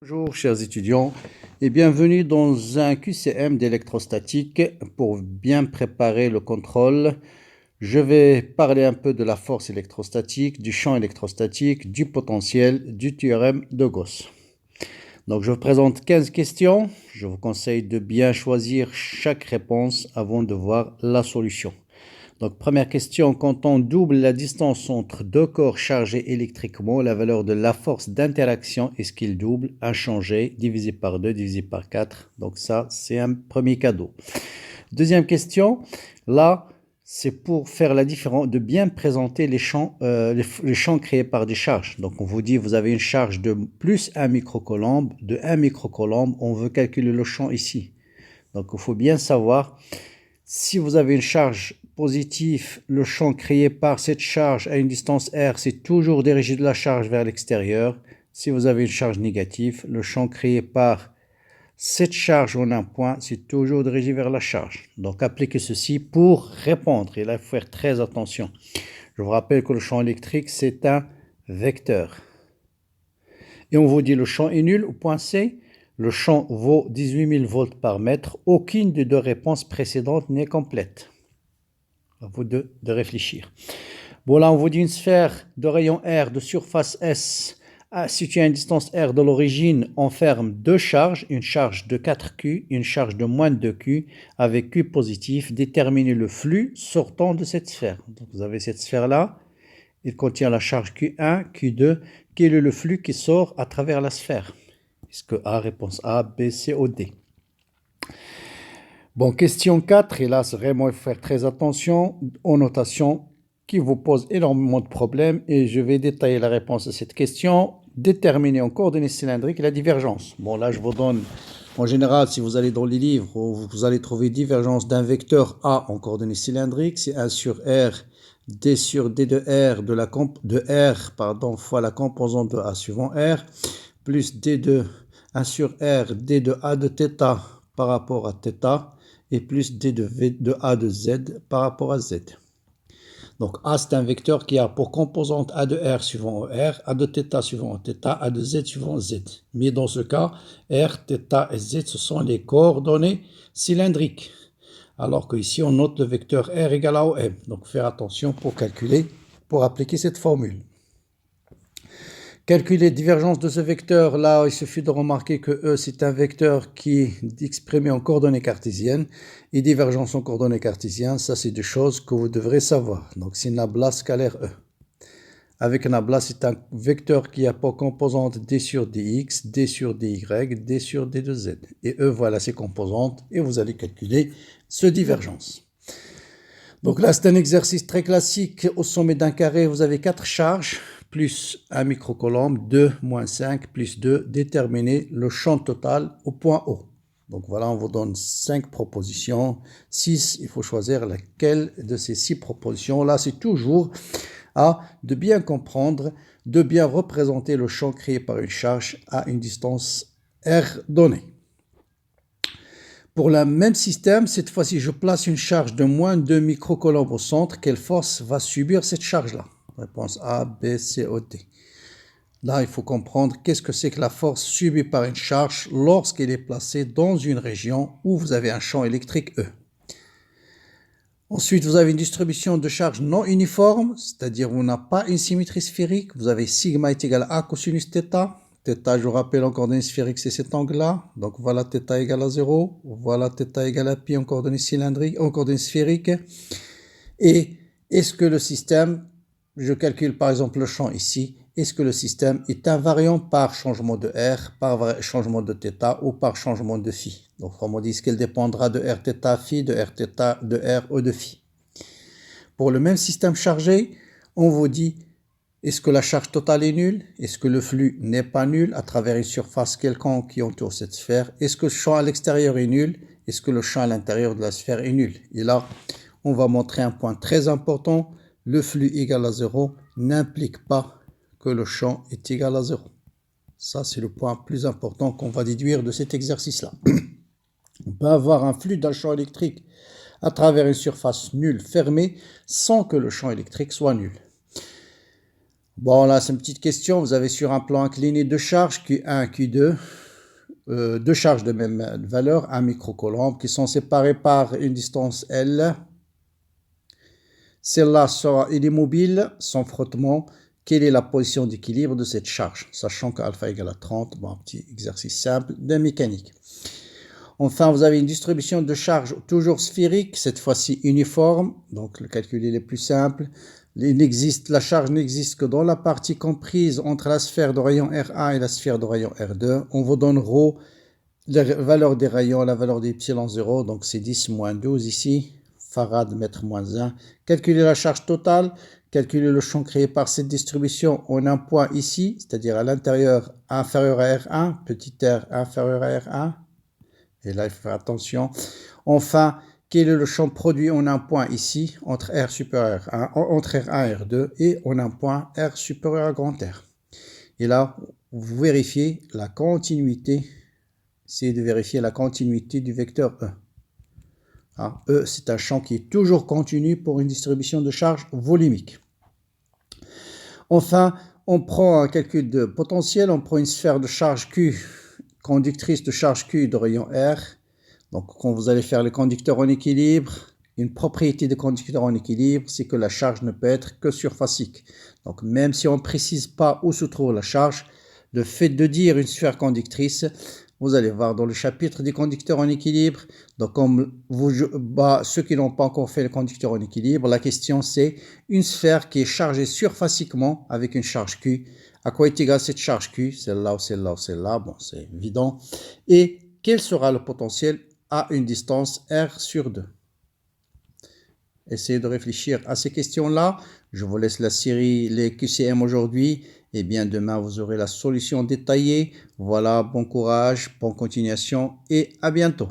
Bonjour chers étudiants et bienvenue dans un QCM d'électrostatique. Pour bien préparer le contrôle, je vais parler un peu de la force électrostatique, du champ électrostatique, du potentiel, du théorème de Gauss. Donc je vous présente 15 questions. Je vous conseille de bien choisir chaque réponse avant de voir la solution. Donc, première question, quand on double la distance entre deux corps chargés électriquement, la valeur de la force d'interaction, est-ce qu'il double, inchangé, divisé par 2, divisé par 4. Donc ça, c'est un premier cadeau. Deuxième question, là, c'est pour faire la différence, de bien présenter les champs créés par des charges. Donc, on vous dit, vous avez une charge de plus 1 microcoulomb, de 1 microcoulomb, on veut calculer le champ ici. Donc, il faut bien savoir, si vous avez une charge positive, le champ créé par cette charge à une distance r, c'est toujours dirigé de la charge vers l'extérieur. Si vous avez une charge négative, le champ créé par cette charge en un point, c'est toujours dirigé vers la charge. Donc appliquez ceci pour répondre. Et là, il faut faire très attention. Je vous rappelle que le champ électrique, c'est un vecteur. Et on vous dit le champ est nul au point C. Le champ vaut 18 000 volts par mètre. Aucune des deux réponses précédentes n'est complète. À vous de réfléchir. Bon, là, on vous dit une sphère de rayon R de surface S située à une distance R de l'origine enferme deux charges, une charge de 4Q, une charge de moins de 2Q, avec Q positif. Déterminez le flux sortant de cette sphère. Donc, vous avez cette sphère-là. Il contient la charge Q1, Q2. Quel est le flux qui sort à travers la sphère? Est-ce que A, réponse A, B, C ou D? Bon, question 4, et là, c'est vraiment, il faut faire très attention aux notations qui vous posent énormément de problèmes, et je vais détailler la réponse à cette question. Déterminer en coordonnées cylindriques la divergence. Bon, là, je vous donne, en général, si vous allez dans les livres, vous allez trouver divergence d'un vecteur A en coordonnées cylindriques, c'est 1 sur R, D sur D de R, fois la composante de A suivant R, plus D de 1 sur R, D de A de θ par rapport à θ, et plus d de v de a de z par rapport à z. Donc A, c'est un vecteur qui a pour composante a de r suivant r, a de θ suivant θ, a de z suivant z. Mais dans ce cas, r, θ et z, ce sont les coordonnées cylindriques. Alors qu'ici, on note le vecteur r égale à OM. Donc faire attention pour calculer, pour appliquer cette formule. Calculer la divergence de ce vecteur, là, il suffit de remarquer que E, c'est un vecteur qui est exprimé en coordonnées cartésiennes. Et divergence en coordonnées cartésiennes, ça, c'est des choses que vous devrez savoir. Donc, c'est une ablase scalaire E. Avec un ablase, c'est un vecteur qui a pour composante D sur dx, D sur dy, D sur d de z. Et E, voilà ses composantes. Et vous allez calculer ce divergence. Donc là, c'est un exercice très classique. Au sommet d'un carré, vous avez 4 charges, plus 1 microcoulomb, 2, moins 5, plus 2. Déterminez le champ total au point O. Donc voilà, on vous donne 5 propositions. 6, il faut choisir laquelle de ces 6 propositions. Là, c'est toujours de bien comprendre, de bien représenter le champ créé par une charge à une distance R donnée. Pour le même système, cette fois-ci, je place une charge de moins 2 microcoulombs au centre. Quelle force va subir cette charge-là? Réponse A, B, C ou D. Là, il faut comprendre qu'est-ce que c'est que la force subie par une charge lorsqu'elle est placée dans une région où vous avez un champ électrique E. Ensuite, vous avez une distribution de charges non uniforme, c'est-à-dire vous n'avez pas une symétrie sphérique. Vous avez sigma est égal à A cosinus θ. Θ, je vous rappelle, en coordonnées sphériques, c'est cet angle-là. Donc voilà θ égale à 0. Voilà θ égale à pi en coordonnées cylindriques, en coordonnées sphériques. Et est-ce que le système, je calcule par exemple le champ ici, est-ce que le système est invariant par changement de R, par changement de θ ou par changement de phi? Donc on dit qu'elle dépendra de Rθ phi, de Rθ de R ou de phi. Pour le même système chargé, on vous dit, est-ce que la charge totale est nulle? Est-ce que le flux n'est pas nul à travers une surface quelconque qui entoure cette sphère? Est-ce que le champ à l'extérieur est nul? Est-ce que le champ à l'intérieur de la sphère est nul? Et là, on va montrer un point très important. Le flux égal à 0 n'implique pas que le champ est égal à 0. Ça, c'est le point plus important qu'on va déduire de cet exercice-là. On peut avoir un flux d'un champ électrique à travers une surface nulle fermée sans que le champ électrique soit nul. Bon, là, c'est une petite question. Vous avez sur un plan incliné deux charges, Q1 et Q2, deux charges de même valeur, 1 microcoulomb, qui sont séparées par une distance L. Celle-là sera immobile, sans frottement. Quelle est la position d'équilibre de cette charge? Sachant que alpha égale à 30, bon, un petit exercice simple de mécanique. Enfin, vous avez une distribution de charge toujours sphérique, cette fois-ci uniforme. Donc, le calcul est plus simple. La charge n'existe que dans la partie comprise entre la sphère de rayon R1 et la sphère de rayon R2. On vous donne ρ, la valeur des rayons, la valeur d'epsilon 0. Donc, c'est 10 moins 12 ici. Farad mètre moins 1. Calculer la charge totale. Calculer le champ créé par cette distribution en un point ici, c'est-à-dire à l'intérieur inférieur à R1, petit r inférieur à R1. Et là, il faut faire attention. Enfin, quel est le champ produit en un point ici, entre R supérieur à 1, entre R1 et R2, et en un point R supérieur à grand R. Et là, vous vérifiez la continuité. Essayez de vérifier la continuité du vecteur E. E, c'est un champ qui est toujours continu pour une distribution de charge volumique. Enfin, on prend un calcul de potentiel, on prend une sphère de charge Q, conductrice de charge Q de rayon R. Donc, quand vous allez faire les conducteurs en équilibre, une propriété des conducteurs en équilibre, c'est que la charge ne peut être que surfacique. Donc, même si on ne précise pas où se trouve la charge, le fait de dire une sphère conductrice, vous allez voir dans le chapitre des conducteurs en équilibre. Donc, comme ceux qui n'ont pas encore fait les conducteurs en équilibre, la question c'est une sphère qui est chargée surfaciquement avec une charge Q. À quoi est égale cette charge Q? Celle-là ou celle-là ou celle-là. Bon, c'est évident. Et quel sera le potentiel à une distance R sur 2? Essayez de réfléchir à ces questions-là. Je vous laisse la série Les QCM aujourd'hui. Et bien demain, vous aurez la solution détaillée. Voilà, bon courage, bonne continuation et à bientôt.